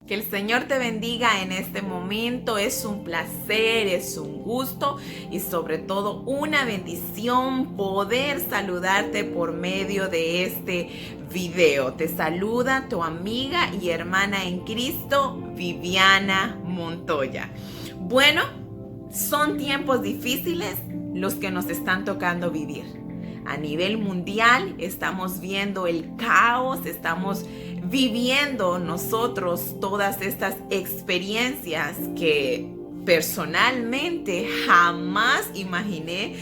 Que el Señor te bendiga en este momento. Es un placer, es un gusto y sobre todo una bendición poder saludarte por medio de este video. Te saluda tu amiga y hermana en Cristo, Viviana Montoya. Bueno, son tiempos difíciles los que nos están tocando vivir. A nivel mundial estamos viendo el caos, estamos viviendo nosotros todas estas experiencias que personalmente jamás imaginé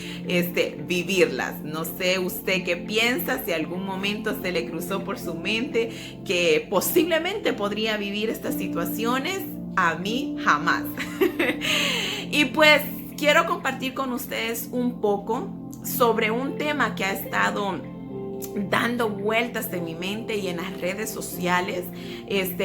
vivirlas. No sé usted qué piensa, si algún momento se le cruzó por su mente que posiblemente podría vivir estas situaciones. A mí jamás. Y pues quiero compartir con ustedes un poco sobre un tema que ha estado dando vueltas en mi mente y en las redes sociales.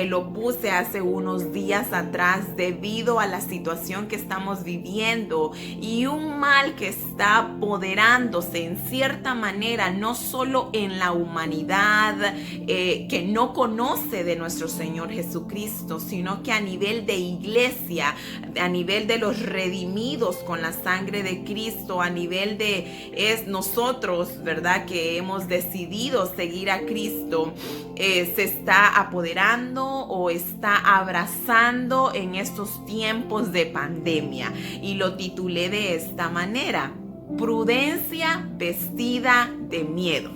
Lo puse hace unos días atrás debido a la situación que estamos viviendo y un mal que está apoderándose en cierta manera, no solo en la humanidad que no conoce de nuestro Señor Jesucristo, sino que a nivel de iglesia, a nivel de los redimidos con la sangre de Cristo, a nivel de nosotros, ¿verdad? Que hemos decidido seguir a Cristo, se está apoderando o está abrazando en estos tiempos de pandemia. Y lo titulé de esta manera: prudencia vestida de miedo.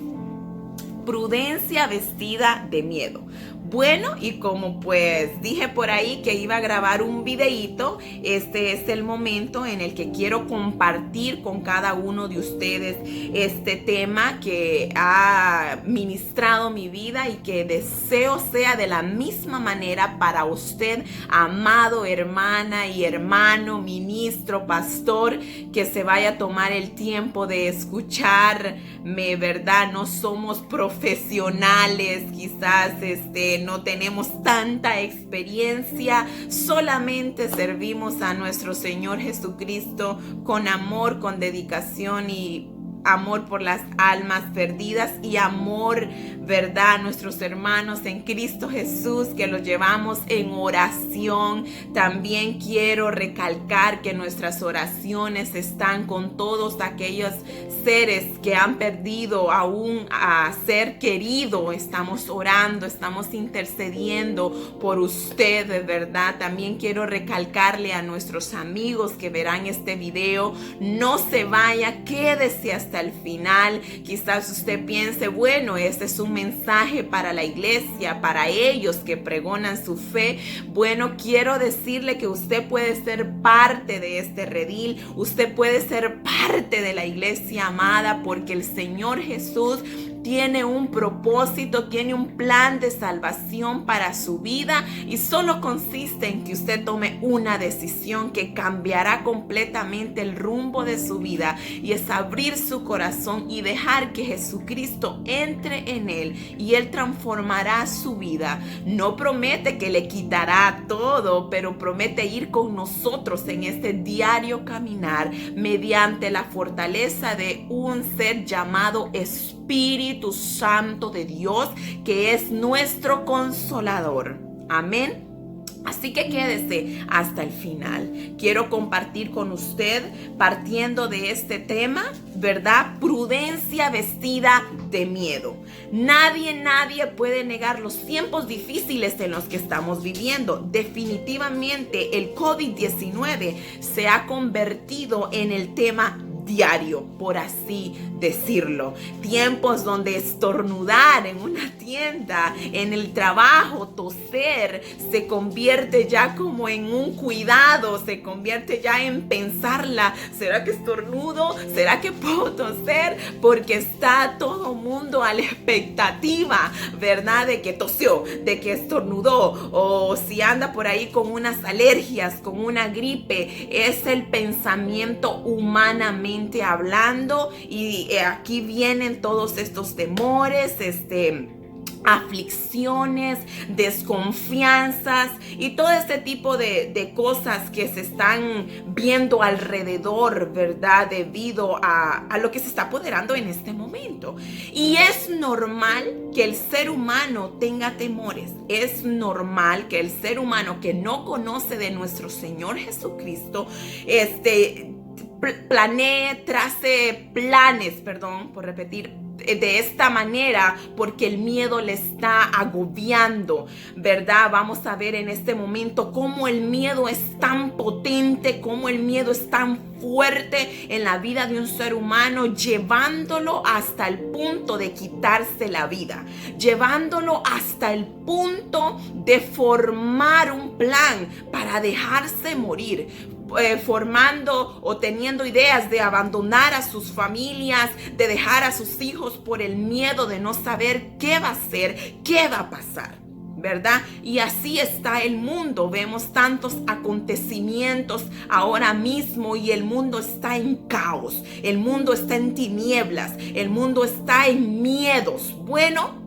Prudencia vestida de miedo. Bueno, y como pues dije por ahí que iba a grabar un videíto, este es el momento en el que quiero compartir con cada uno de ustedes este tema que ha ministrado mi vida y que deseo sea de la misma manera para usted, amado hermana y hermano, pastor, que se vaya a tomar el tiempo de escucharme, ¿verdad? No somos profesionales, quizás no tenemos tanta experiencia, solamente servimos a nuestro Señor Jesucristo con amor, con dedicación y amor por las almas perdidas y amor, ¿verdad? A nuestros hermanos en Cristo Jesús, que los llevamos en oración. También quiero recalcar que nuestras oraciones están con todos aquellos seres que han perdido aún a ser querido. Estamos orando, estamos intercediendo por ustedes, ¿verdad? También quiero recalcarle a nuestros amigos que verán este video: no se vaya, quédese hasta el final. Quizás usted piense, bueno, este es un mensaje para la iglesia, para ellos que pregonan su fe. Bueno, quiero decirle que usted puede ser parte de este redil, usted puede ser parte de la iglesia amada, porque el Señor Jesús tiene un propósito, tiene un plan de salvación para su vida, y solo consiste en que usted tome una decisión que cambiará completamente el rumbo de su vida, y es abrir su corazón y dejar que Jesucristo entre en él y él transformará su vida. No promete que le quitará todo, pero promete ir con nosotros en este diario caminar mediante la fortaleza de un ser llamado Espíritu Santo de Dios, que es nuestro consolador. Amén. Así que quédese hasta el final. Quiero compartir con usted, partiendo de este tema, ¿verdad? Prudencia vestida de miedo. Nadie puede negar los tiempos difíciles en los que estamos viviendo. Definitivamente el COVID-19 se ha convertido en el tema diario, por así decirlo. Tiempos donde estornudar en una tienda, en el trabajo, toser, se convierte ya como en un cuidado, se convierte ya en pensarla: ¿será que estornudo? ¿Será que puedo toser? Porque está todo mundo a la expectativa, ¿verdad? De que tosió, de que estornudó, o si anda por ahí con unas alergias, con una gripe. Es el pensamiento humanamente hablando, y aquí vienen todos estos temores, aflicciones, desconfianzas y todo este tipo de cosas que se están viendo alrededor, ¿verdad? Debido a lo que se está apoderando en este momento. Y es normal que el ser humano tenga temores. Es normal que el ser humano que no conoce de nuestro Señor Jesucristo, trace planes, por repetir, de esta manera, porque el miedo le está agobiando, ¿verdad? Vamos a ver en este momento cómo el miedo es tan potente, cómo el miedo es tan fuerte en la vida de un ser humano, llevándolo hasta el punto de quitarse la vida, llevándolo hasta el punto de formar un plan para dejarse morir. Formando o teniendo ideas de abandonar a sus familias, de dejar a sus hijos por el miedo de no saber qué va a ser, qué va a pasar, ¿verdad? Y así está el mundo. Vemos tantos acontecimientos ahora mismo y el mundo está en caos, el mundo está en tinieblas, el mundo está en miedos. Bueno,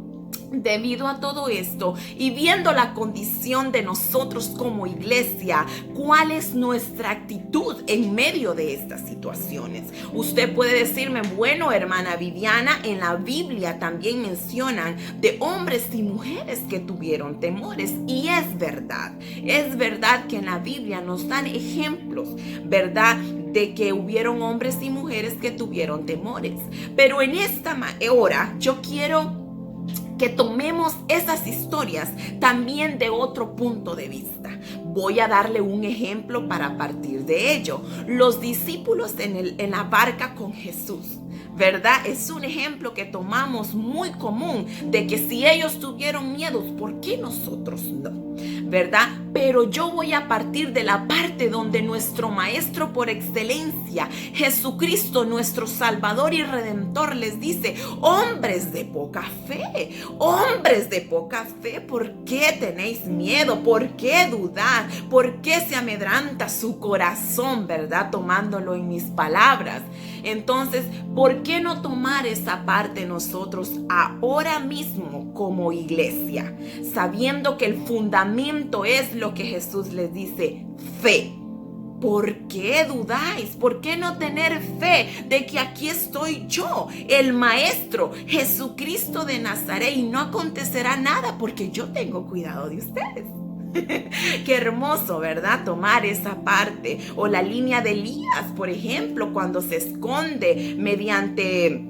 debido a todo esto y viendo la condición de nosotros como iglesia, ¿cuál es nuestra actitud en medio de estas situaciones? Usted puede decirme, bueno, hermana Viviana, en la Biblia también mencionan de hombres y mujeres que tuvieron temores. Y es verdad que en la Biblia nos dan ejemplos, ¿verdad?, de que hubieron hombres y mujeres que tuvieron temores. Pero en esta hora yo quiero que tomemos esas historias también de otro punto de vista. Voy a darle un ejemplo para partir de ello. Los discípulos en la barca con Jesús, ¿verdad? Es un ejemplo que tomamos muy común de que si ellos tuvieron miedos, ¿por qué nosotros no? ¿Verdad? Pero yo voy a partir de la parte donde nuestro maestro por excelencia, Jesucristo, nuestro Salvador y Redentor, les dice: hombres de poca fe, ¿por qué tenéis miedo? ¿Por qué dudar? ¿Por qué se amedranta su corazón? ¿Verdad? Tomándolo en mis palabras. Entonces, ¿por qué no tomar esa parte nosotros ahora mismo como iglesia? Sabiendo que el fundamento es lo que Jesús les dice: fe. ¿Por qué dudáis? ¿Por qué no tener fe de que aquí estoy yo, el Maestro, Jesucristo de Nazaret, y no acontecerá nada porque yo tengo cuidado de ustedes? Qué hermoso, ¿verdad? Tomar esa parte. O la línea de Elías, por ejemplo, cuando se esconde mediante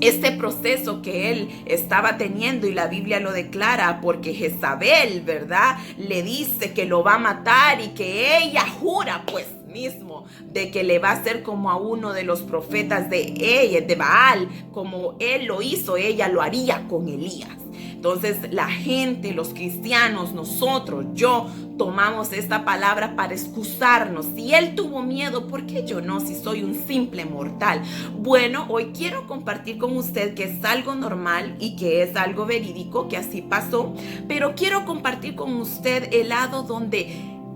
este proceso que él estaba teniendo, y la Biblia lo declara, porque Jezabel, ¿verdad?, le dice que lo va a matar y que ella jura pues mismo de que le va a hacer como a uno de los profetas de ella, de Baal, como él lo hizo, ella lo haría con Elías. Entonces la gente, los cristianos, nosotros, yo, tomamos esta palabra para excusarnos. Si él tuvo miedo, ¿por qué yo no? Si soy un simple mortal. Bueno, hoy quiero compartir con usted que es algo normal y que es algo verídico, que así pasó. Pero quiero compartir con usted el lado donde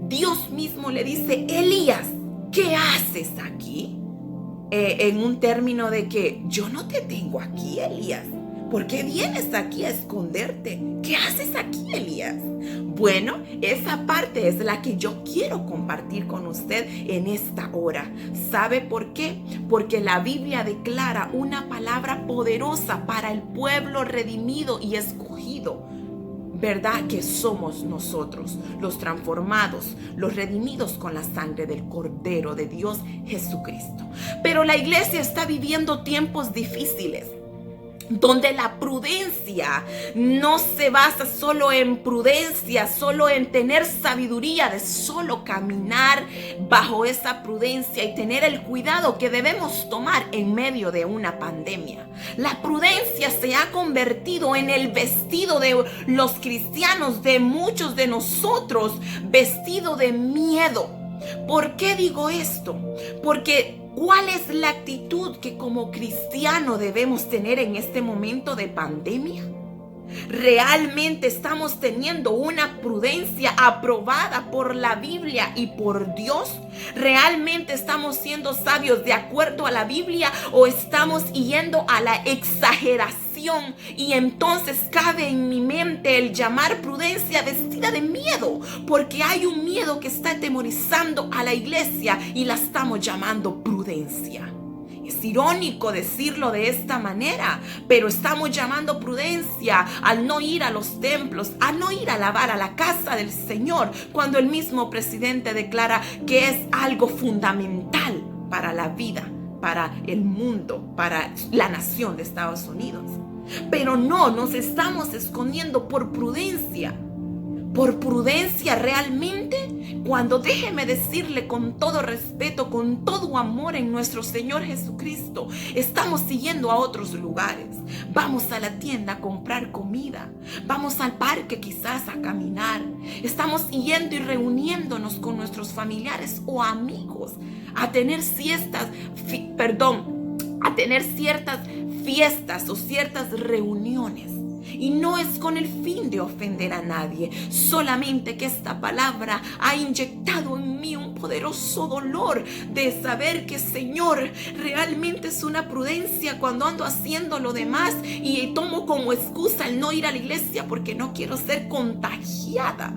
Dios mismo le dice: Elías, ¿qué haces aquí? En un término de que yo no te tengo aquí, Elías. ¿Por qué vienes aquí a esconderte? ¿Qué haces aquí, Elías? Bueno, esa parte es la que yo quiero compartir con usted en esta hora. ¿Sabe por qué? Porque la Biblia declara una palabra poderosa para el pueblo redimido y escogido. ¿Verdad? Que somos nosotros, los transformados, los redimidos con la sangre del Cordero de Dios, Jesucristo. Pero la iglesia está viviendo tiempos difíciles, donde la prudencia no se basa solo en prudencia, solo en tener sabiduría, de solo caminar bajo esa prudencia y tener el cuidado que debemos tomar en medio de una pandemia. La prudencia se ha convertido en el vestido de los cristianos, de muchos de nosotros, vestido de miedo. ¿Por qué digo esto? Porque ¿cuál es la actitud que como cristiano debemos tener en este momento de pandemia? ¿Realmente estamos teniendo una prudencia aprobada por la Biblia y por Dios? ¿Realmente estamos siendo sabios de acuerdo a la Biblia o estamos yendo a la exageración revelación y entonces cabe en mi mente el llamar prudencia vestida de miedo, porque hay un miedo que está atemorizando a la iglesia y la estamos llamando prudencia. Es irónico decirlo de esta manera, pero estamos llamando prudencia al no ir a los templos, a no ir a alabar a la casa del Señor, cuando el mismo presidente declara que es algo fundamental para la vida, para el mundo, para la nación de Estados Unidos. Pero no, nos estamos escondiendo por prudencia. Por prudencia realmente, cuando déjeme decirle con todo respeto, con todo amor en nuestro Señor Jesucristo, estamos siguiendo a otros lugares. Vamos a la tienda a comprar comida, vamos al parque quizás a caminar, estamos yendo y reuniéndonos con nuestros familiares o amigos a tener ciertas fiestas o ciertas reuniones. Y no es con el fin de ofender a nadie, solamente que esta palabra ha inyectado en mí un poderoso dolor de saber que, Señor, realmente es una prudencia cuando ando haciendo lo demás y tomo como excusa el no ir a la iglesia porque no quiero ser contagiada.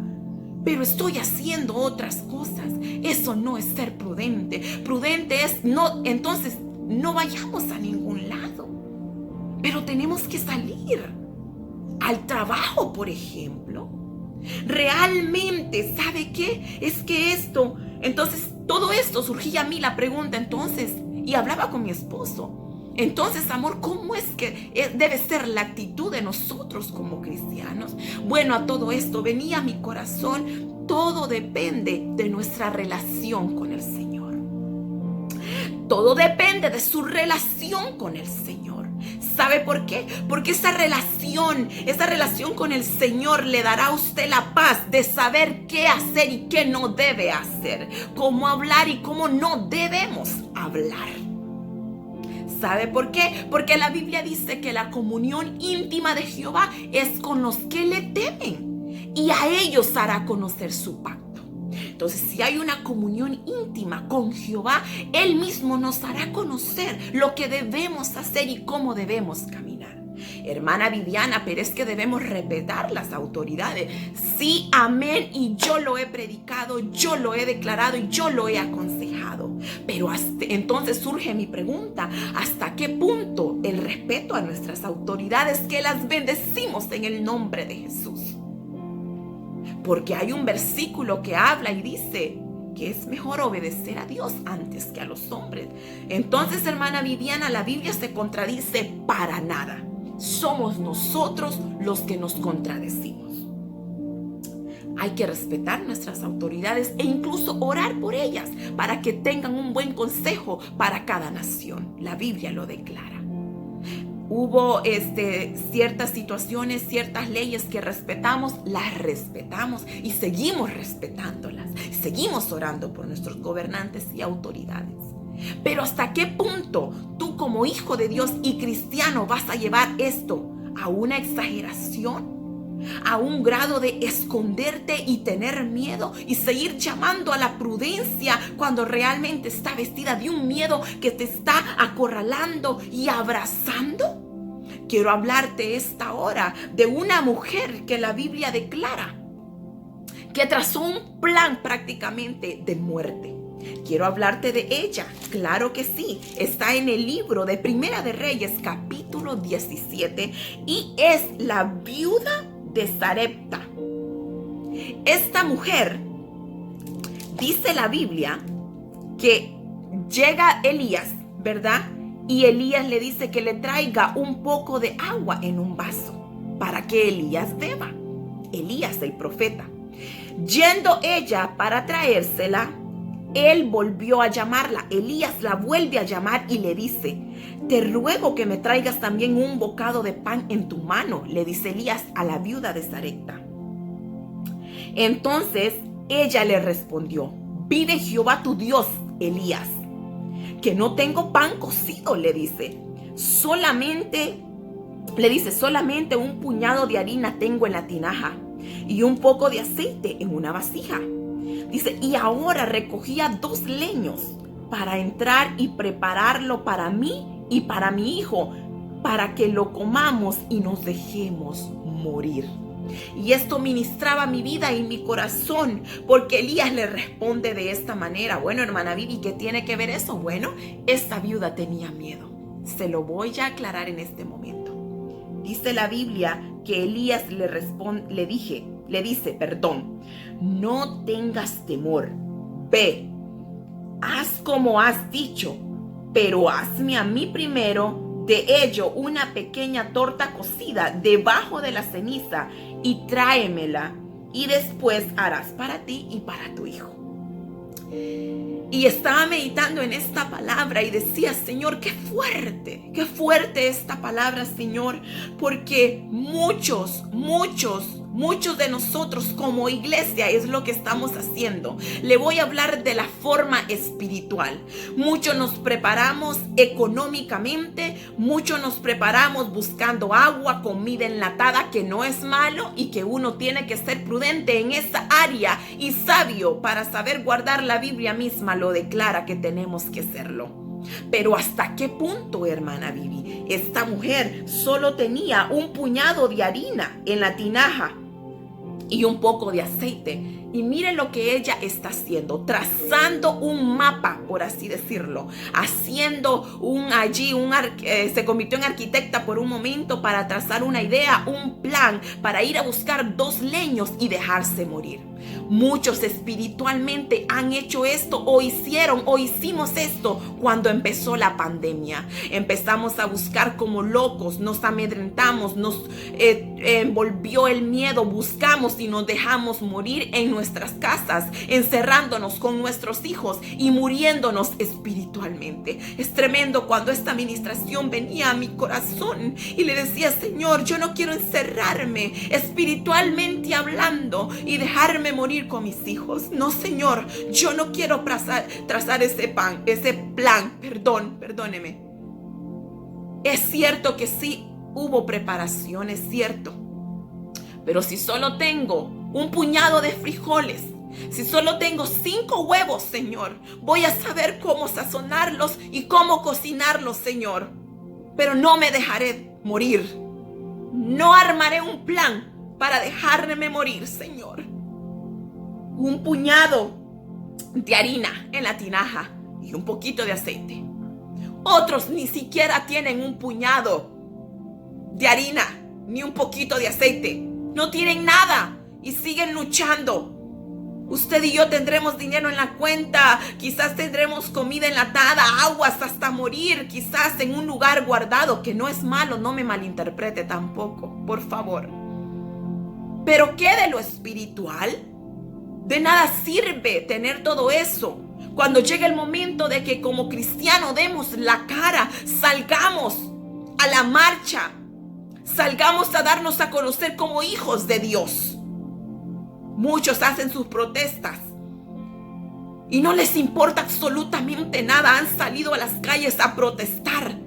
Pero estoy haciendo otras cosas. Eso no es ser prudente. Prudente es no, entonces no vayamos a ningún lado. Pero tenemos que salir al trabajo, por ejemplo. Realmente, ¿sabe qué? Es que entonces todo esto surgía a mí la pregunta entonces, y hablaba con mi esposo. Entonces, amor, ¿cómo es que debe ser la actitud de nosotros como cristianos? Bueno, a todo esto venía a mi corazón, todo depende de nuestra relación con el Señor. Todo depende de su relación con el Señor. ¿Sabe por qué? Porque esa relación con el Señor le dará a usted la paz de saber qué hacer y qué no debe hacer, cómo hablar y cómo no debemos hablar. ¿Sabe por qué? Porque la Biblia dice que la comunión íntima de Jehová es con los que le temen y a ellos hará conocer su pacto. Entonces, si hay una comunión íntima con Jehová, Él mismo nos hará conocer lo que debemos hacer y cómo debemos caminar. Hermana Viviana, pero es que debemos respetar las autoridades. Sí, amén, y yo lo he predicado, yo lo he declarado y yo lo he aconsejado. Pero entonces surge mi pregunta, ¿hasta qué punto el respeto a nuestras autoridades que las bendecimos en el nombre de Jesús? Porque hay un versículo que habla y dice que es mejor obedecer a Dios antes que a los hombres. Entonces, hermana Viviana, la Biblia se contradice para nada. Somos nosotros los que nos contradecimos. Hay que respetar nuestras autoridades e incluso orar por ellas para que tengan un buen consejo para cada nación. La Biblia lo declara. Hubo ciertas situaciones, ciertas leyes que respetamos, las respetamos y seguimos respetándolas. Seguimos orando por nuestros gobernantes y autoridades. Pero ¿hasta qué punto tú como hijo de Dios y cristiano vas a llevar esto a una exageración? A un grado de esconderte y tener miedo y seguir llamando a la prudencia cuando realmente está vestida de un miedo que te está acorralando y abrazando. Quiero hablarte esta hora de una mujer que la Biblia declara que trazó un plan prácticamente de muerte. Quiero hablarte de ella, claro que sí, está en el libro de Primera de Reyes, capítulo 17, y es la viuda de Sarepta. Esta mujer, dice la Biblia, que llega Elías, ¿verdad? Y Elías le dice que le traiga un poco de agua en un vaso para que Elías beba. Elías, el profeta. Yendo ella para traérsela, él volvió a llamarla. Elías la vuelve a llamar y le dice: te ruego que me traigas también un bocado de pan en tu mano, le dice Elías a la viuda de Sarepta. Entonces ella le respondió: vive Jehová tu Dios, Elías, que no tengo pan cocido, le dice. Solamente un puñado de harina tengo en la tinaja y un poco de aceite en una vasija. Dice, y ahora recogía 2 leños para entrar y prepararlo para mí y para mi hijo, para que lo comamos y nos dejemos morir. Y esto ministraba mi vida y mi corazón, porque Elías le responde de esta manera. Bueno, hermana Vivi, ¿qué tiene que ver eso? Bueno, esta viuda tenía miedo. Se lo voy a aclarar en este momento. Dice la Biblia que Elías le dice, no tengas temor, ve, haz como has dicho, pero hazme a mí primero de ello una pequeña torta cocida debajo de la ceniza y tráemela, y después harás para ti y para tu hijo. Y estaba meditando en esta palabra y decía, Señor, qué fuerte esta palabra, Señor, porque muchos de nosotros como iglesia es lo que estamos haciendo. Le voy a hablar de la forma espiritual. Muchos nos preparamos económicamente, muchos nos preparamos buscando agua, comida enlatada, que no es malo y que uno tiene que ser prudente en esa área y sabio para saber guardar. La Biblia misma lo declara que tenemos que serlo. Pero ¿hasta qué punto, hermana Vivi? Esta mujer solo tenía un puñado de harina en la tinaja y un poco de aceite. Y miren lo que ella está haciendo, trazando un mapa, por así decirlo, haciendo se convirtió en arquitecta por un momento para trazar una idea, un plan, para ir a buscar 2 leños y dejarse morir. Muchos espiritualmente han hecho esto o hicimos esto cuando empezó la pandemia. Empezamos a buscar como locos, nos amedrentamos, nos envolvió el miedo, buscamos y nos dejamos morir en nuestras casas, encerrándonos con nuestros hijos y muriéndonos espiritualmente. Es tremendo cuando esta administración venía a mi corazón y le decía, Señor, yo no quiero encerrarme espiritualmente hablando y dejarme morir con mis hijos. No, Señor, yo no quiero trazar ese plan. Perdóneme. Es cierto que sí hubo preparación, es cierto. Pero si solo tengo un puñado de frijoles, si solo tengo 5 huevos, Señor, voy a saber cómo sazonarlos y cómo cocinarlos, Señor. Pero no me dejaré morir. No armaré un plan para dejarme morir, Señor. Un puñado de harina en la tinaja y un poquito de aceite. Otros ni siquiera tienen un puñado de harina ni un poquito de aceite. No tienen nada y siguen luchando. Usted y yo tendremos dinero en la cuenta, quizás tendremos comida enlatada, aguas hasta morir, quizás en un lugar guardado, que no es malo, no me malinterprete tampoco, por favor. Pero ¿qué de lo espiritual? De nada sirve tener todo eso cuando llegue el momento de que como cristiano demos la cara, salgamos a la marcha, salgamos a darnos a conocer como hijos de Dios. Muchos hacen sus protestas y no les importa absolutamente nada. Han salido a las calles a protestar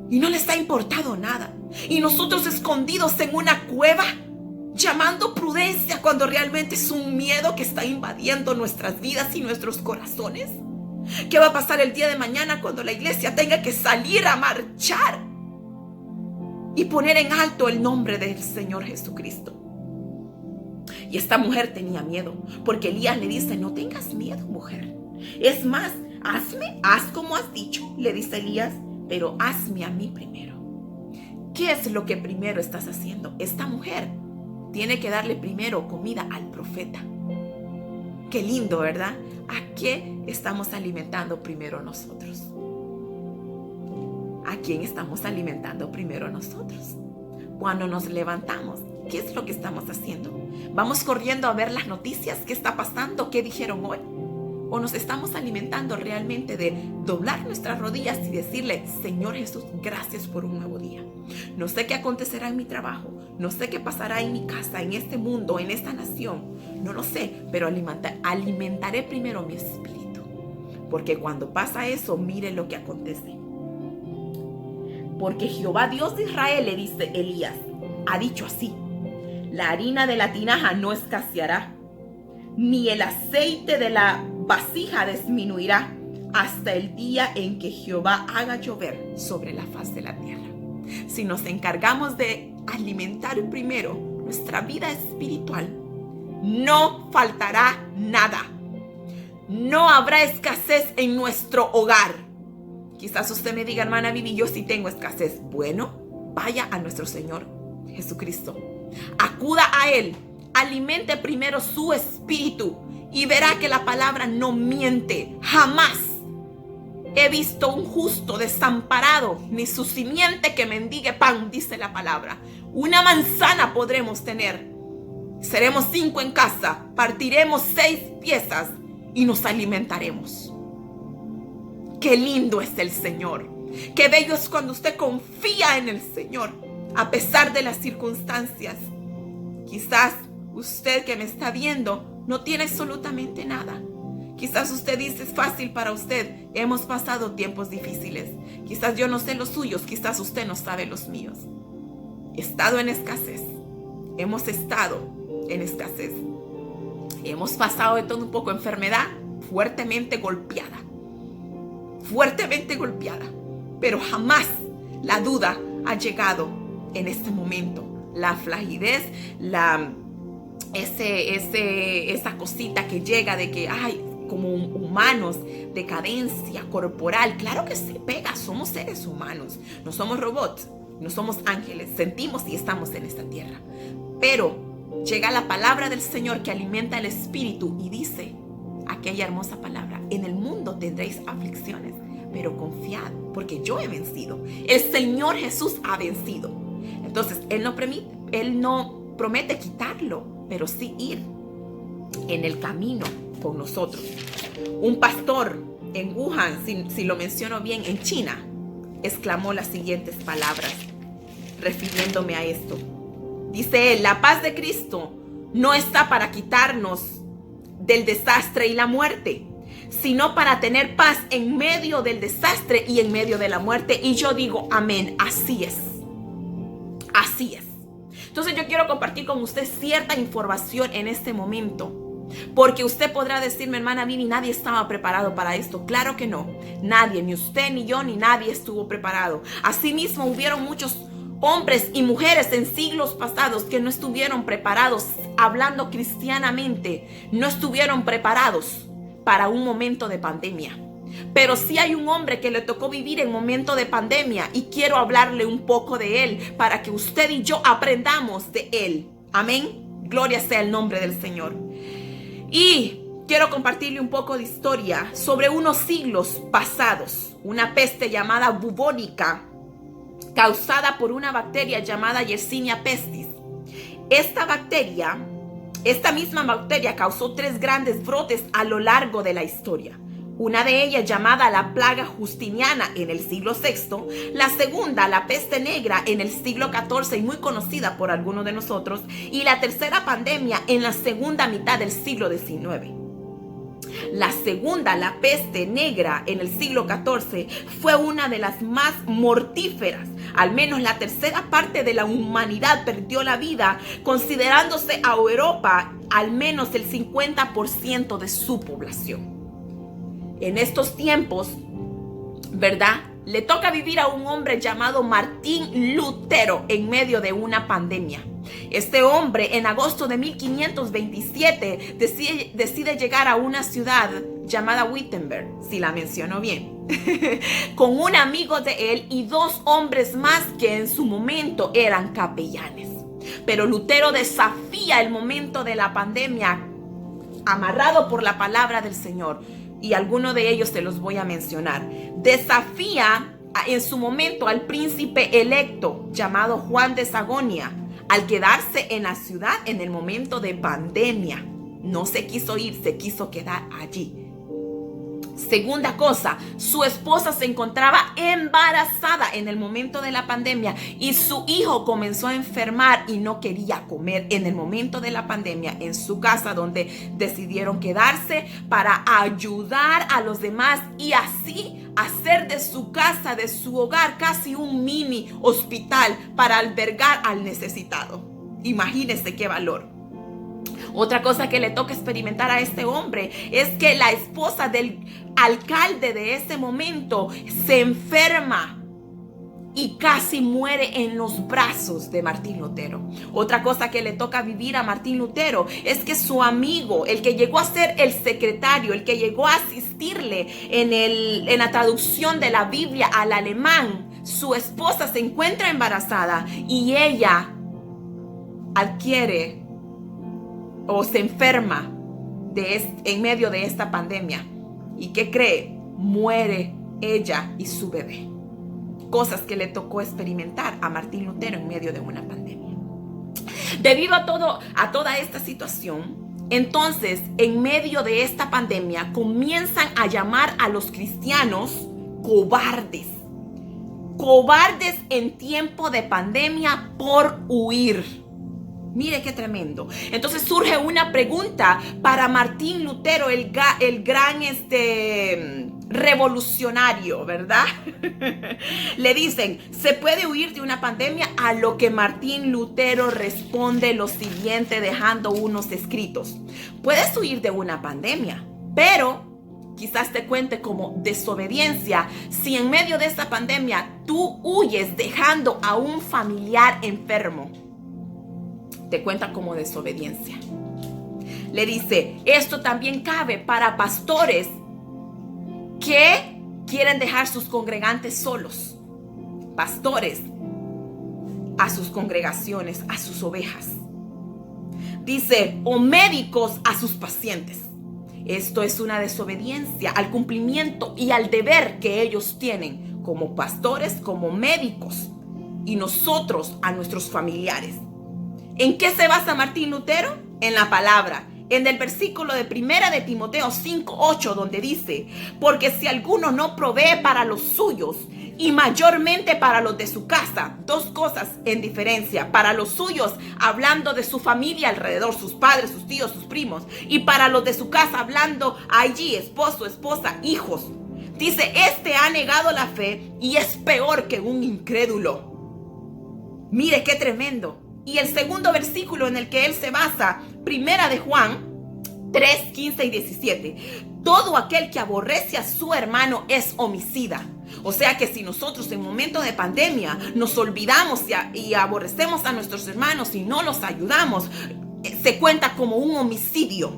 y no les ha importado nada. Y nosotros escondidos en una cueva, llamando prudencia cuando realmente es un miedo que está invadiendo nuestras vidas y nuestros corazones. ¿Qué va a pasar el día de mañana cuando la iglesia tenga que salir a marchar y poner en alto el nombre del Señor Jesucristo? Y esta mujer tenía miedo, porque Elías le dice, no tengas miedo, mujer. Es más, haz como has dicho, le dice Elías, pero hazme a mí primero. ¿Qué es lo que primero estás haciendo? Esta mujer tiene que darle primero comida al profeta. Qué lindo, ¿verdad? ¿A qué estamos alimentando primero nosotros? ¿A quién estamos alimentando primero nosotros? Cuando nos levantamos, ¿qué es lo que estamos haciendo? ¿Vamos corriendo a ver las noticias? ¿Qué está pasando? ¿Qué dijeron hoy? ¿O nos estamos alimentando realmente de doblar nuestras rodillas y decirle, Señor Jesús, gracias por un nuevo día? No sé qué acontecerá en mi trabajo, no sé qué pasará en mi casa, en este mundo, en esta nación, no lo sé, pero alimentaré primero mi espíritu, porque cuando pasa eso, mire lo que acontece. Porque Jehová Dios de Israel, le dice Elías, ha dicho así, la harina de la tinaja no escaseará, ni el aceite de la vasija disminuirá hasta el día en que Jehová haga llover sobre la faz de la tierra. Si nos encargamos de alimentar primero nuestra vida espiritual, no faltará nada. No habrá escasez en nuestro hogar. Quizás usted me diga, hermana Vivi, yo sí tengo escasez. Bueno, vaya a nuestro Señor Jesucristo. Acuda a Él. Alimente primero su espíritu y verá que la palabra no miente. Jamás he visto un justo desamparado, ni su simiente que mendigue pan, dice la palabra. Una manzana podremos tener. Seremos 5 en casa, partiremos 6 piezas y nos alimentaremos. Qué lindo es el Señor. Qué bello es cuando usted confía en el Señor, a pesar de las circunstancias. Quizás usted que me está viendo no tiene absolutamente nada. Quizás usted dice, es fácil para usted. Hemos pasado tiempos difíciles. Quizás yo no sé los suyos, quizás usted no sabe los míos. He estado en escasez. Hemos estado en escasez. Hemos pasado de todo un poco, enfermedad fuertemente golpeada. Fuertemente golpeada. Pero jamás la duda ha llegado en este momento. La flagidez, esa cosita que llega de que, ay, como humanos, decadencia corporal. Claro que sí pega, somos seres humanos. No somos robots, no somos ángeles. Sentimos y estamos en esta tierra. Pero llega la palabra del Señor que alimenta el espíritu y dice aquella hermosa palabra: en el mundo tendréis aflicciones, pero confiad, porque yo he vencido. El Señor Jesús ha vencido. Entonces, Él no promete quitarlo, pero sí ir en el camino con nosotros. Un pastor en Wuhan, si lo menciono bien, en China, exclamó las siguientes palabras, refiriéndome a esto. Dice él: la paz de Cristo no está para quitarnos del desastre y la muerte, sino para tener paz en medio del desastre y en medio de la muerte. Y yo digo, amén, así es. Así es. Entonces yo quiero compartir con usted cierta información en este momento. Porque usted podrá decirme, hermana Vivi, nadie estaba preparado para esto. Claro que no. Nadie, ni usted, ni yo, ni nadie estuvo preparado. Asimismo, hubieron muchos hombres y mujeres en siglos pasados que no estuvieron preparados, hablando cristianamente, no estuvieron preparados para un momento de pandemia. Pero sí hay un hombre que le tocó vivir en momento de pandemia y quiero hablarle un poco de él para que usted y yo aprendamos de él. Amén. Gloria sea el nombre del Señor. Y quiero compartirle un poco de historia sobre unos siglos pasados. Una peste llamada bubónica, causada por una bacteria llamada Yersinia pestis. Esta misma bacteria causó 3 grandes brotes a lo largo de la historia. Una de ellas llamada la plaga justiniana en el siglo VI, la segunda la peste negra en el siglo XIV y muy conocida por algunos de nosotros, y la tercera pandemia en la segunda mitad del siglo XIX. La segunda, la peste negra en el siglo XIV, fue una de las más mortíferas. Al menos la tercera parte de la humanidad perdió la vida, considerándose a Europa al menos el 50% de su población. En estos tiempos, ¿verdad?, le toca vivir a un hombre llamado Martín Lutero en medio de una pandemia. Este hombre, en agosto de 1527, decide llegar a una ciudad llamada Wittenberg, si la menciono bien, con un amigo de él y 2 hombres más que en su momento eran capellanes. Pero Lutero desafía el momento de la pandemia, amarrado por la palabra del Señor. Y algunos de ellos se los voy a mencionar. Desafía en su momento al príncipe electo llamado Juan de Sajonia al quedarse en la ciudad en el momento de pandemia. No se quiso ir, se quiso quedar allí. Segunda cosa, su esposa se encontraba embarazada en el momento de la pandemia y su hijo comenzó a enfermar y no quería comer en el momento de la pandemia en su casa, donde decidieron quedarse para ayudar a los demás y así hacer de su casa, de su hogar, casi un mini hospital para albergar al necesitado. Imagínense qué valor. Otra cosa que le toca experimentar a este hombre es que la esposa del alcalde de ese momento se enferma y casi muere en los brazos de Martín Lutero. Otra cosa que le toca vivir a Martín Lutero es que su amigo, el que llegó a ser el secretario, el que llegó a asistirle en la traducción de la Biblia al alemán, su esposa se encuentra embarazada y ella adquiere o se enferma en medio de esta pandemia. ¿Y qué cree? Muere ella y su bebé. Cosas que le tocó experimentar a Martín Lutero en medio de una pandemia. Debido a toda esta situación, entonces, en medio de esta pandemia, comienzan a llamar a los cristianos cobardes. Cobardes en tiempo de pandemia por huir. Mire qué tremendo. Entonces surge una pregunta para Martín Lutero, el gran revolucionario, ¿verdad? Le dicen, ¿se puede huir de una pandemia? A lo que Martín Lutero responde lo siguiente, dejando unos escritos. Puedes huir de una pandemia, pero quizás te cuente como desobediencia si en medio de esta pandemia tú huyes dejando a un familiar enfermo. Te cuenta como desobediencia. Le dice, esto también cabe para pastores que quieren dejar sus congregantes solos. Pastores a sus congregaciones, a sus ovejas. Dice, o médicos a sus pacientes. Esto es una desobediencia al cumplimiento y al deber que ellos tienen como pastores, como médicos, y nosotros a nuestros familiares. ¿En qué se basa Martín Lutero? En la palabra. En el versículo de 1 de Timoteo 5:8, donde dice, porque si alguno no provee para los suyos y mayormente para los de su casa, dos cosas en diferencia, para los suyos hablando de su familia alrededor, sus padres, sus tíos, sus primos, y para los de su casa hablando allí, esposo, esposa, hijos. Dice, este ha negado la fe y es peor que un incrédulo. Mire qué tremendo. Y el segundo versículo en el que él se basa, 1 de Juan 3, 15 y 17. Todo aquel que aborrece a su hermano es homicida. O sea que si nosotros en momentos de pandemia nos olvidamos y aborrecemos a nuestros hermanos y no los ayudamos, se cuenta como un homicidio.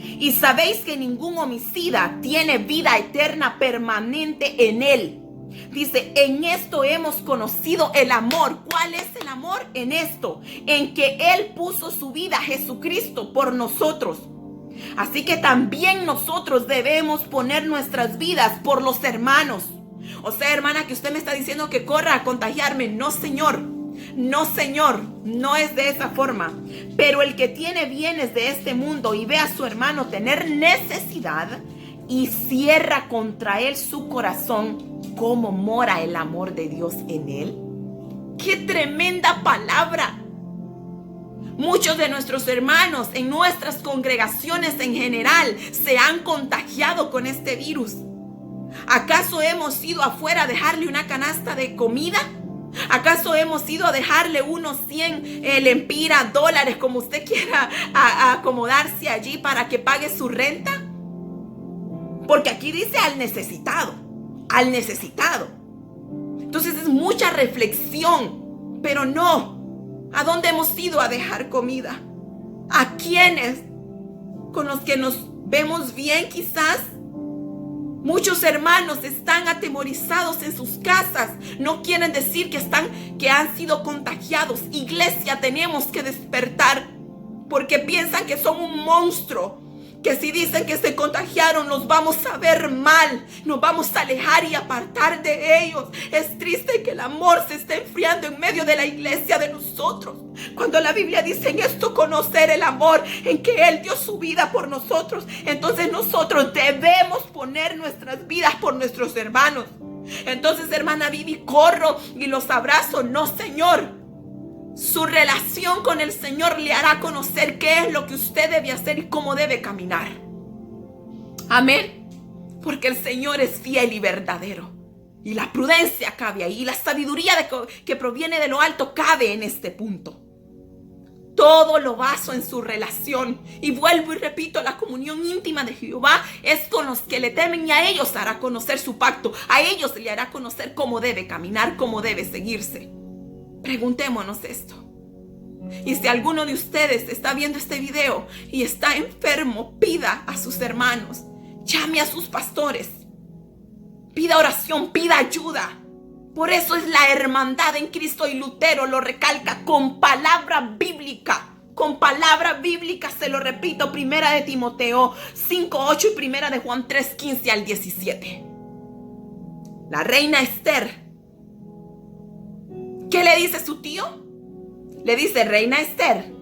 Y sabéis que ningún homicida tiene vida eterna permanente en él. Dice, en esto hemos conocido el amor. ¿Cuál es el amor? En esto, en que Él puso su vida, Jesucristo, por nosotros. Así que también nosotros debemos poner nuestras vidas por los hermanos. O sea, hermana, que usted me está diciendo que corra a contagiarme. No, señor. No, señor. No es de esa forma. Pero el que tiene bienes de este mundo y ve a su hermano tener necesidad y cierra contra él su corazón, ¿cómo mora el amor de Dios en él? ¡Qué tremenda palabra! Muchos de nuestros hermanos en nuestras congregaciones en general se han contagiado con este virus. ¿Acaso hemos ido afuera a dejarle una canasta de comida? ¿Acaso hemos ido a dejarle unos 100 lempiras, dólares, como usted quiera, a acomodarse allí para que pague su renta? Porque aquí dice al necesitado. Al necesitado. Entonces es mucha reflexión, pero no. ¿A dónde hemos ido a dejar comida? ¿A quiénes? ¿Con los que nos vemos bien quizás? Muchos hermanos están atemorizados en sus casas. No quieren decir que han sido contagiados. Iglesia, tenemos que despertar porque piensan que son un monstruo. Que si dicen que se contagiaron, nos vamos a ver mal, nos vamos a alejar y apartar de ellos. Es triste que el amor se esté enfriando en medio de la iglesia de nosotros. Cuando la Biblia dice en esto conocer el amor, en que Él dio su vida por nosotros, entonces nosotros debemos poner nuestras vidas por nuestros hermanos. Entonces, hermana Vivi, corro y los abrazo. No, Señor. Su relación con el Señor le hará conocer qué es lo que usted debe hacer y cómo debe caminar. Amén. Porque el Señor es fiel y verdadero. Y la prudencia cabe ahí. Y la sabiduría que proviene de lo alto cabe en este punto. Todo lo baso en su relación. Y vuelvo y repito, la comunión íntima de Jehová es con los que le temen, y a ellos hará conocer su pacto. A ellos le hará conocer cómo debe caminar, cómo debe seguirse. Preguntémonos esto. Y si alguno de ustedes está viendo este video y está enfermo, pida a sus hermanos, llame a sus pastores, pida oración, pida ayuda. Por eso es la hermandad en Cristo, y Lutero lo recalca con palabra bíblica. Con palabra bíblica, se lo repito, 1 de Timoteo 5:8 y 1 de Juan 3:15 al 17. La reina Esther, ¿qué le dice su tío? Le dice: reina Esther,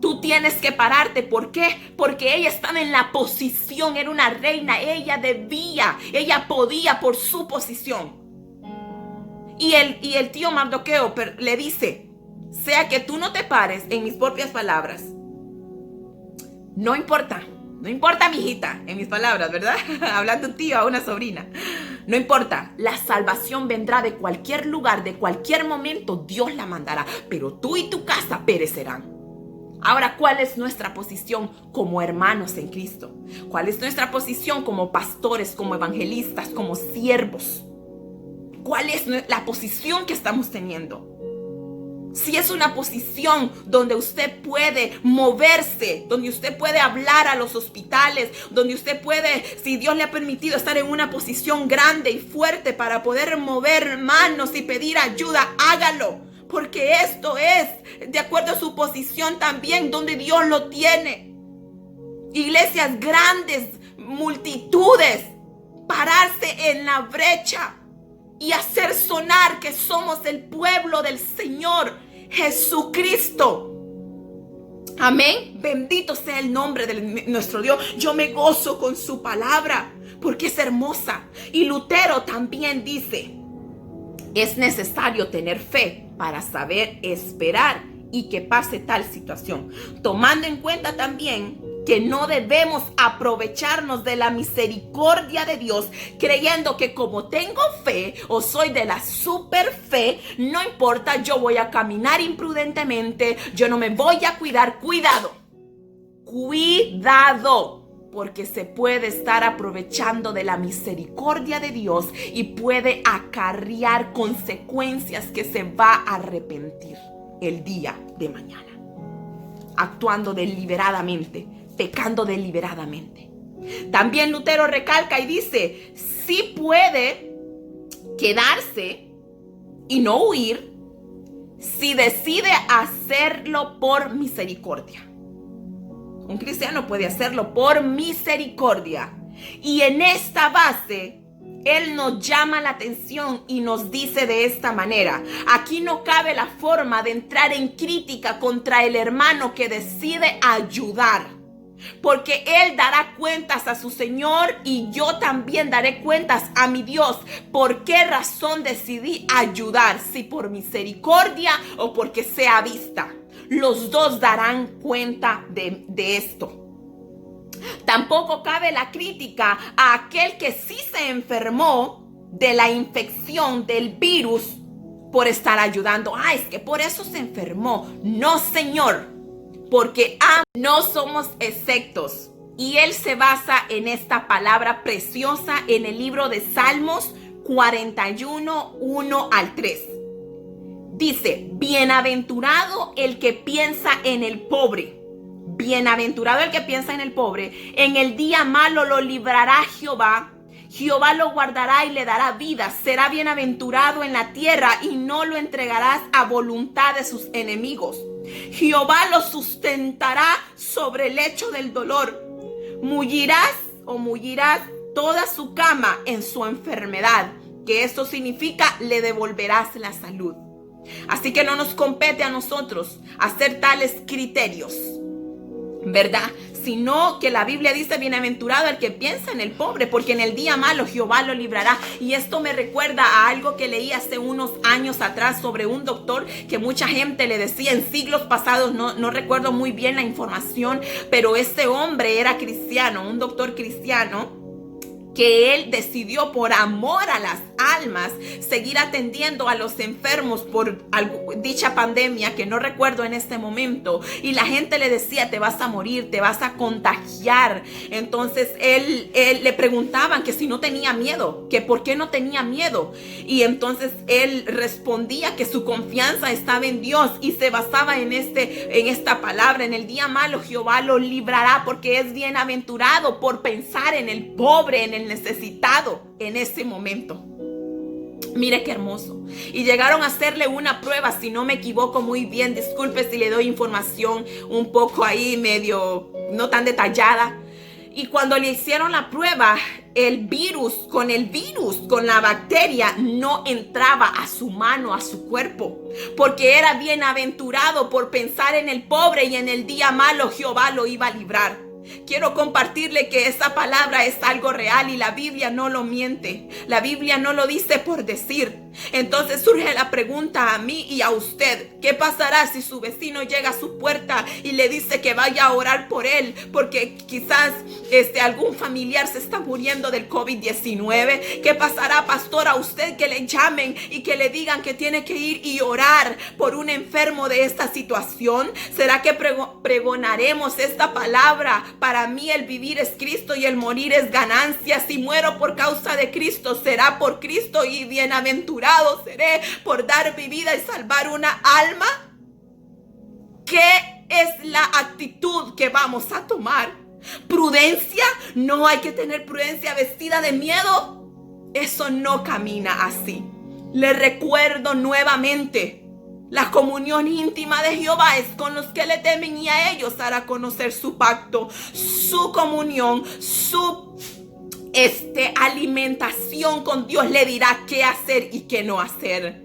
tú tienes que pararte. ¿Por qué? Porque ella estaba en la posición, era una reina, ella podía por su posición. Y el tío Mardoqueo le dice: sea que tú no te pares, en mis propias palabras. No importa, mijita, en mis palabras, ¿verdad? Hablando un tío a una sobrina. No importa, la salvación vendrá de cualquier lugar, de cualquier momento, Dios la mandará. Pero tú y tu casa perecerán. Ahora, ¿cuál es nuestra posición como hermanos en Cristo? ¿Cuál es nuestra posición como pastores, como evangelistas, como siervos? ¿Cuál es la posición que estamos teniendo? Si es una posición donde usted puede moverse, donde usted puede hablar a los hospitales, donde usted puede, si Dios le ha permitido estar en una posición grande y fuerte para poder mover manos y pedir ayuda, hágalo. Porque esto es de acuerdo a su posición también, donde Dios lo tiene. Iglesias grandes, multitudes, pararse en la brecha y hacer sonar que somos el pueblo del Señor Jesucristo. Amén. Bendito sea el nombre de nuestro Dios. Yo me gozo con su palabra porque es hermosa. Y Lutero también dice: es necesario tener fe para saber esperar y que pase tal situación, tomando en cuenta también que no debemos aprovecharnos de la misericordia de Dios creyendo que como tengo fe o soy de la super fe, no importa, yo voy a caminar imprudentemente, yo no me voy a cuidar. Cuidado, porque se puede estar aprovechando de la misericordia de Dios y puede acarrear consecuencias que se va a arrepentir el día de mañana, actuando deliberadamente, pecando deliberadamente. También Lutero recalca y dice: sí puede quedarse y no huir si decide hacerlo por misericordia. Un cristiano puede hacerlo por misericordia. Y en esta base, Él nos llama la atención y nos dice de esta manera: aquí no cabe la forma de entrar en crítica contra el hermano que decide ayudar. Porque Él dará cuentas a su Señor y yo también daré cuentas a mi Dios. ¿Por qué razón decidí ayudar? Si por misericordia o porque sea vista. Los dos darán cuenta de esto. Tampoco cabe la crítica a aquel que sí se enfermó de la infección del virus por estar ayudando. Es que por eso se enfermó. No, Señor. Porque no somos exceptos. Y Él se basa en esta palabra preciosa en el libro de Salmos 41, 1 al 3. Dice: bienaventurado el que piensa en el pobre. Bienaventurado el que piensa en el pobre. En el día malo lo librará Jehová. Jehová lo guardará y le dará vida. Será bienaventurado en la tierra y no lo entregarás a voluntad de sus enemigos. Jehová lo sustentará sobre el lecho del dolor. Mullirás toda su cama en su enfermedad. Que esto significa: le devolverás la salud. Así que no nos compete a nosotros hacer tales criterios, ¿verdad? Sino que la Biblia dice: bienaventurado el que piensa en el pobre, porque en el día malo Jehová lo librará. Y esto me recuerda a algo que leí hace unos años atrás sobre un doctor que mucha gente le decía en siglos pasados, no recuerdo muy bien la información, pero este hombre era cristiano, un doctor cristiano, que él decidió por amor a las almas seguir atendiendo a los enfermos por dicha pandemia que no recuerdo en este momento, y la gente le decía: te vas a morir, te vas a contagiar. Entonces él le preguntaban que si no tenía miedo, que por qué no tenía miedo, y entonces él respondía que su confianza estaba en Dios y se basaba en esta palabra: en el día malo Jehová lo librará, porque es bienaventurado por pensar en el pobre, en el necesitado en ese momento. Mire qué hermoso. Y llegaron a hacerle una prueba, si no me equivoco muy bien, disculpe si le doy información un poco ahí medio no tan detallada. Y cuando le hicieron la prueba, el virus, con la bacteria, no entraba a su mano, a su cuerpo, porque era bienaventurado por pensar en el pobre, y en el día malo Jehová lo iba a librar. Quiero compartirle que esa palabra es algo real y la Biblia no lo miente. La Biblia no lo dice por decir. Entonces surge la pregunta a mí y a usted: ¿qué pasará si su vecino llega a su puerta y le dice que vaya a orar por él porque quizás algún familiar se está muriendo del COVID-19? ¿Qué pasará, pastor, a usted que le llamen y que le digan que tiene que ir y orar por un enfermo de esta situación? ¿Será que pregonaremos esta palabra? Para mí el vivir es Cristo y el morir es ganancia. Si muero por causa de Cristo, será por Cristo, y bienaventurado seré por dar mi vida y salvar una alma. ¿Qué es la actitud que vamos a tomar? ¿Prudencia? No hay que tener prudencia vestida de miedo. Eso no camina así. Le recuerdo nuevamente: la comunión íntima de Jehová es con los que le temen, y a ellos hará conocer su pacto, su comunión, su alimentación con Dios. Le dirá qué hacer y qué no hacer.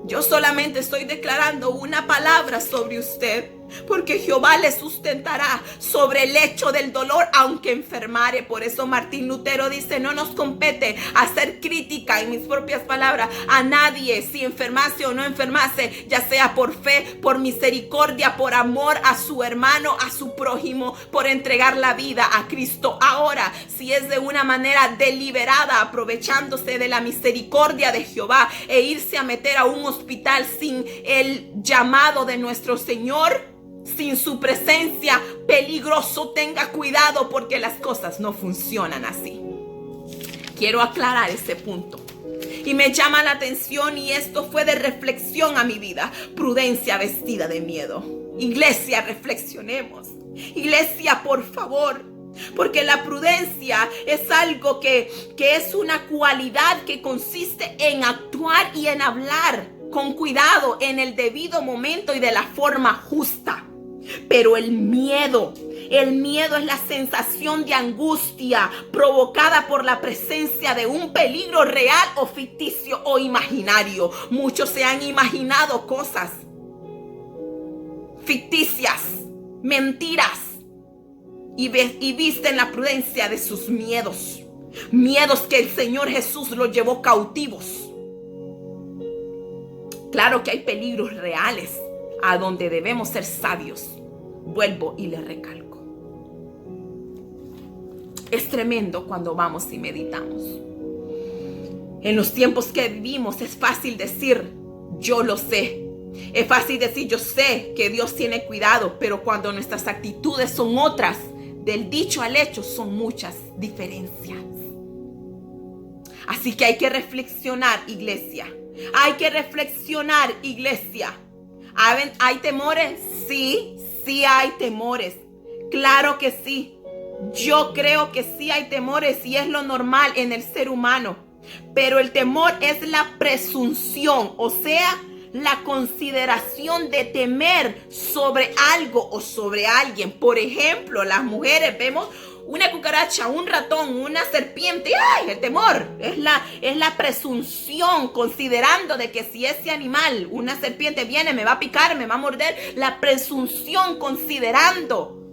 Yo solamente estoy declarando una palabra sobre usted, porque Jehová le sustentará sobre el lecho del dolor aunque enfermare. Por eso Martín Lutero dice: no nos compete hacer crítica, en mis propias palabras, a nadie, si enfermase o no enfermase, ya sea por fe, por misericordia, por amor a su hermano, a su prójimo, por entregar la vida a Cristo. Ahora, si es de una manera deliberada, aprovechándose de la misericordia de Jehová, e irse a meter a un hospital sin el llamado de nuestro Señor, sin su presencia, peligroso. Tenga cuidado, porque las cosas no funcionan así. Quiero aclarar ese punto. Y me llama la atención, y esto fue de reflexión a mi vida: prudencia vestida de miedo. Iglesia, reflexionemos. Iglesia, por favor. Porque la prudencia es algo que es una cualidad que consiste en actuar y en hablar con cuidado, en el debido momento y de la forma justa. Pero el miedo es la sensación de angustia provocada por la presencia de un peligro real o ficticio o imaginario. Muchos se han imaginado cosas ficticias, mentiras, y visten la prudencia de sus miedos. Miedos que el Señor Jesús los llevó cautivos. Claro que hay peligros reales a donde debemos ser sabios. Vuelvo y le recalco: es tremendo cuando vamos y meditamos. En los tiempos que vivimos es fácil decir: yo lo sé. Es fácil decir: yo sé que Dios tiene cuidado. Pero cuando nuestras actitudes son otras, del dicho al hecho son muchas diferencias. Así que hay que reflexionar, iglesia. Hay que reflexionar, iglesia. ¿Hay temores? Sí hay temores. Claro que sí. Yo creo que sí hay temores, y es lo normal en el ser humano. Pero el temor es la presunción, o sea, la consideración de temer sobre algo o sobre alguien. Por ejemplo, las mujeres vemos una cucaracha, un ratón, una serpiente. ¡Ay! El temor es la presunción, considerando de que si ese animal, una serpiente, viene, me va a picar, me va a morder. La presunción, considerando.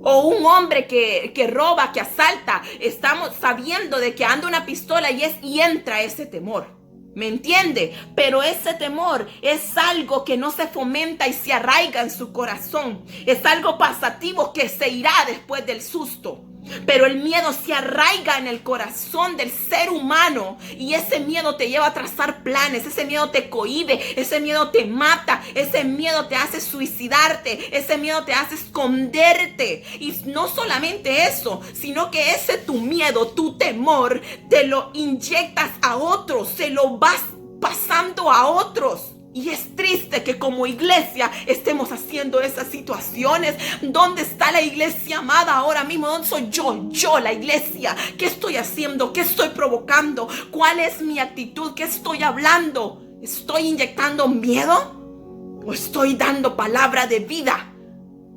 O un hombre que roba, que asalta. Estamos sabiendo de que anda una pistola y entra ese temor. ¿Me entiende? Pero ese temor es algo que no se fomenta y se arraiga en su corazón. Es algo pasativo que se irá después del susto. Pero el miedo se arraiga en el corazón del ser humano y ese miedo te lleva a trazar planes, ese miedo te cohíbe, ese miedo te mata, ese miedo te hace suicidarte, ese miedo te hace esconderte. Y no solamente eso, sino que ese tu miedo, tu temor, te lo inyectas a otros, se lo vas pasando a otros. Y es triste que como iglesia estemos haciendo esas situaciones. ¿Dónde está la iglesia amada ahora mismo? ¿Dónde soy yo? Yo, la iglesia. ¿Qué estoy haciendo? ¿Qué estoy provocando? ¿Cuál es mi actitud? ¿Qué estoy hablando? ¿Estoy inyectando miedo? ¿O estoy dando palabra de vida?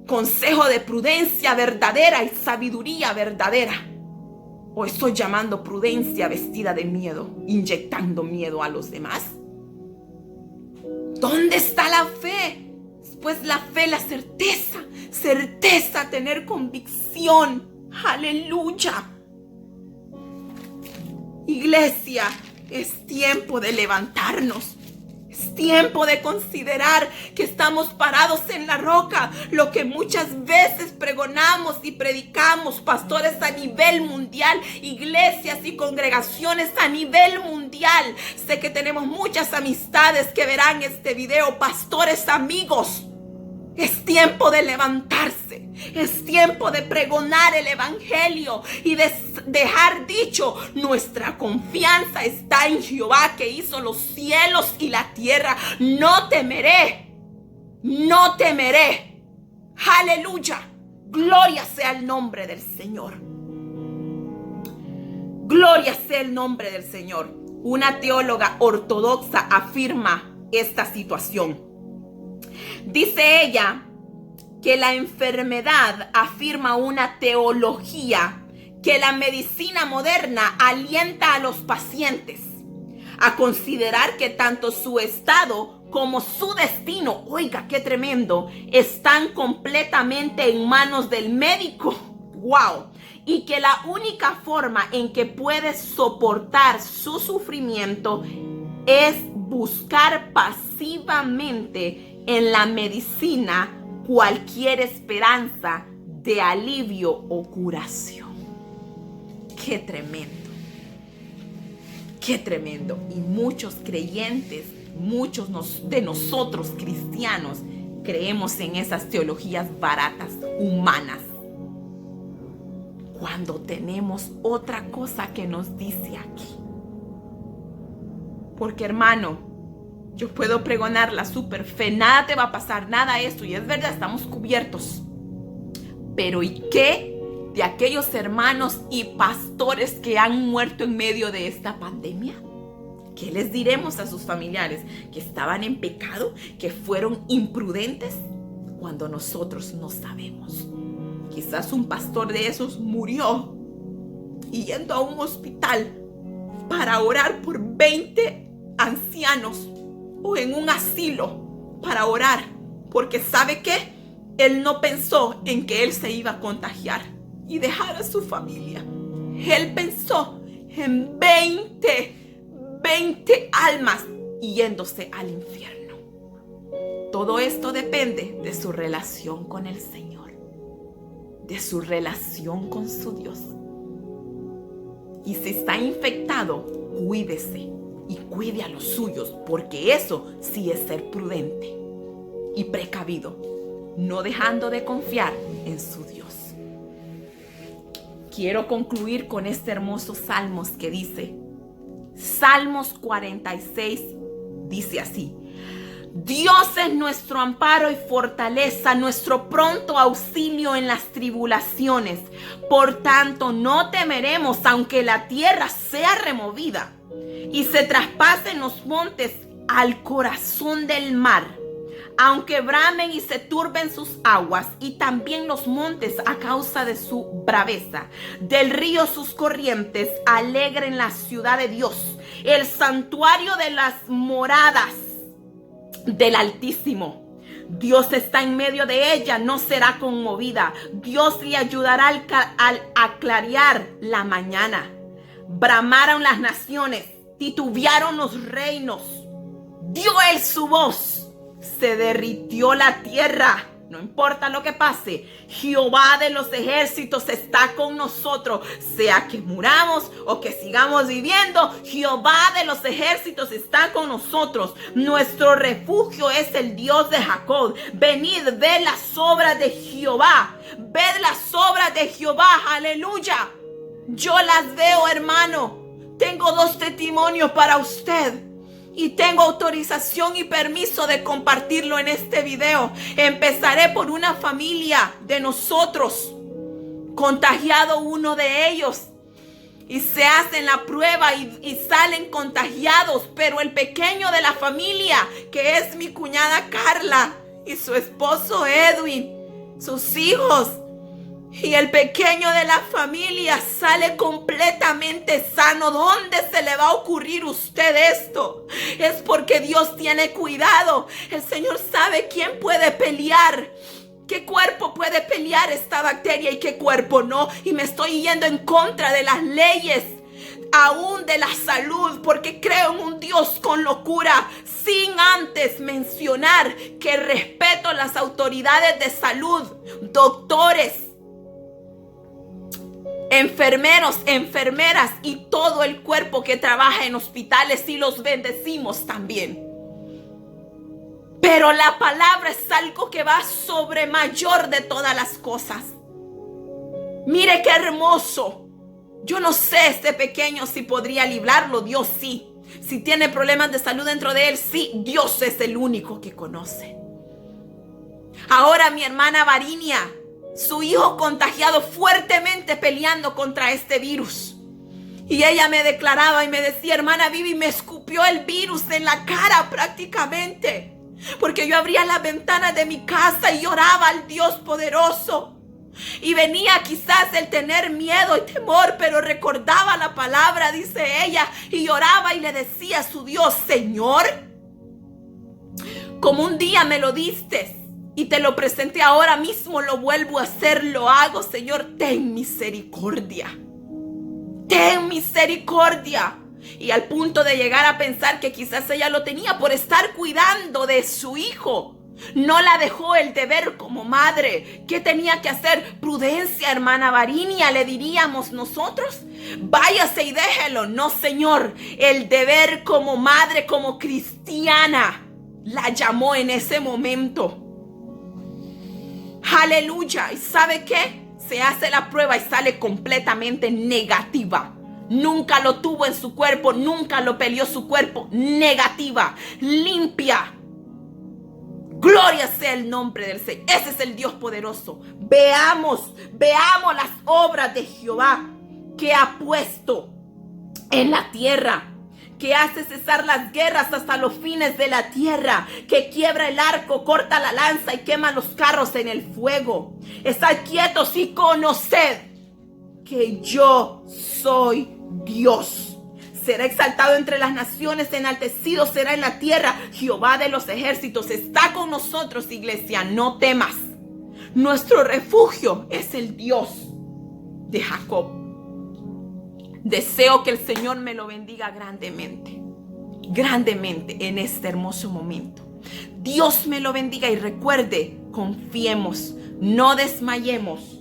Consejo de prudencia verdadera y sabiduría verdadera. ¿O estoy llamando prudencia vestida de miedo, inyectando miedo a los demás? ¿Dónde está la fe? Pues la fe, la certeza, tener convicción. Aleluya. Iglesia, es tiempo de levantarnos. Es tiempo de considerar que estamos parados en la roca, lo que muchas veces pregonamos y predicamos, pastores a nivel mundial, iglesias y congregaciones a nivel mundial. Sé que tenemos muchas amistades que verán este video, pastores amigos. Es tiempo de levantarse, es tiempo de pregonar el evangelio y de dejar dicho, nuestra confianza está en Jehová que hizo los cielos y la tierra. No temeré, no temeré. Aleluya, gloria sea el nombre del Señor. Gloria sea el nombre del Señor. Una teóloga ortodoxa afirma esta situación. Dice ella que la enfermedad afirma una teología que la medicina moderna alienta a los pacientes a considerar que tanto su estado como su destino, oiga, qué tremendo, están completamente en manos del médico. ¡Wow! Y que la única forma en que puedes soportar su sufrimiento es buscar pasivamente en la medicina cualquier esperanza de alivio o curación. ¡Qué tremendo! ¡Qué tremendo! Y muchos creyentes, muchos de nosotros cristianos, creemos en esas teologías baratas, humanas, cuando tenemos otra cosa que nos dice aquí. Porque, hermano, yo puedo pregonar la super fe, nada te va a pasar, nada esto, y es verdad, estamos cubiertos. Pero ¿y qué de aquellos hermanos y pastores que han muerto en medio de esta pandemia? ¿Qué les diremos a sus familiares? ¿Que estaban en pecado? ¿Que fueron imprudentes? Cuando nosotros no sabemos. Quizás un pastor de esos murió y yendo a un hospital para orar por 20 ancianos o en un asilo para orar, porque ¿sabe qué? Él no pensó en que él se iba a contagiar y dejar a su familia. Él pensó en 20 almas yéndose al infierno. Todo esto depende de su relación con el Señor, de su relación con su Dios. Y si está infectado, cuídese y cuide a los suyos, porque eso sí es ser prudente y precavido, no dejando de confiar en su Dios. Quiero concluir con este hermoso Salmos que dice, Salmos 46, dice así: Dios es nuestro amparo y fortaleza, nuestro pronto auxilio en las tribulaciones. Por tanto, no temeremos aunque la tierra sea removida y se traspasen los montes al corazón del mar, aunque bramen y se turben sus aguas, y también los montes a causa de su braveza. Del río sus corrientes alegren la ciudad de Dios, el santuario de las moradas del Altísimo. Dios está en medio de ella, no será conmovida. Dios le ayudará al aclarear la mañana. Bramaron las naciones, titubearon los reinos. Dio él su voz, se derritió la tierra. No importa lo que pase, Jehová de los ejércitos está con nosotros. Sea que muramos o que sigamos viviendo, Jehová de los ejércitos está con nosotros. Nuestro refugio es el Dios de Jacob. Venid, ved las obras de Jehová. Ved las obras de Jehová. Aleluya. Yo las veo, hermano. Tengo 2 testimonios para usted. Y tengo autorización y permiso de compartirlo en este video. Empezaré por una familia de nosotros. Contagiado uno de ellos. Y se hacen la prueba y salen contagiados. Pero el pequeño de la familia, que es mi cuñada Carla y su esposo Edwin, sus hijos, y el pequeño de la familia sale completamente sano. ¿Dónde se le va a ocurrir a usted esto? Es porque Dios tiene cuidado. El Señor sabe quién puede pelear. ¿Qué cuerpo puede pelear esta bacteria y qué cuerpo no? Y me estoy yendo en contra de las leyes, aún de la salud, porque creo en un Dios con locura, sin antes mencionar que respeto a las autoridades de salud, doctores, enfermeros, enfermeras y todo el cuerpo que trabaja en hospitales, y los bendecimos también. Pero la palabra es algo que va sobre mayor de todas las cosas. Mire qué hermoso. Yo no sé este pequeño si podría librarlo, Dios sí. Si tiene problemas de salud dentro de él, sí, Dios es el único que conoce. Ahora mi hermana Varinia, su hijo contagiado fuertemente peleando contra este virus. Y ella me declaraba y me decía, hermana Vivi, me escupió el virus en la cara prácticamente. Porque yo abría las ventanas de mi casa y oraba al Dios poderoso. Y venía quizás el tener miedo y temor, pero recordaba la palabra, dice ella, y oraba y le decía a su Dios, Señor, como un día me lo diste y te lo presenté, ahora mismo lo vuelvo a hacer, lo hago, Señor, ten misericordia. Ten misericordia. Y al punto de llegar a pensar que quizás ella lo tenía por estar cuidando de su hijo. No la dejó el deber como madre. ¿Qué tenía que hacer? Prudencia, hermana Varinia, le diríamos nosotros. Váyase y déjelo. No, Señor. El deber como madre, como cristiana, la llamó en ese momento. Aleluya. ¿Y sabe qué? Se hace la prueba y sale completamente negativa. Nunca lo tuvo en su cuerpo, nunca lo peleó su cuerpo. Negativa, limpia. Gloria sea el nombre del Señor. Ese es el Dios poderoso. Veamos las obras de Jehová que ha puesto en la tierra, que hace cesar las guerras hasta los fines de la tierra, que quiebra el arco, corta la lanza y quema los carros en el fuego. Estad quietos y conoced que yo soy Dios. Será exaltado entre las naciones, enaltecido será en la tierra. Jehová de los ejércitos está con nosotros, iglesia, no temas. Nuestro refugio es el Dios de Jacob. Deseo que el Señor me lo bendiga grandemente, grandemente en este hermoso momento. Dios me lo bendiga y recuerde, confiemos, no desmayemos,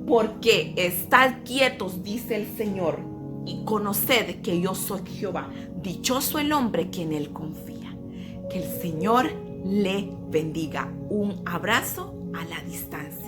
porque estad quietos, dice el Señor, y conoced que yo soy Jehová. Dichoso el hombre que en él confía. Que el Señor le bendiga. Un abrazo a la distancia.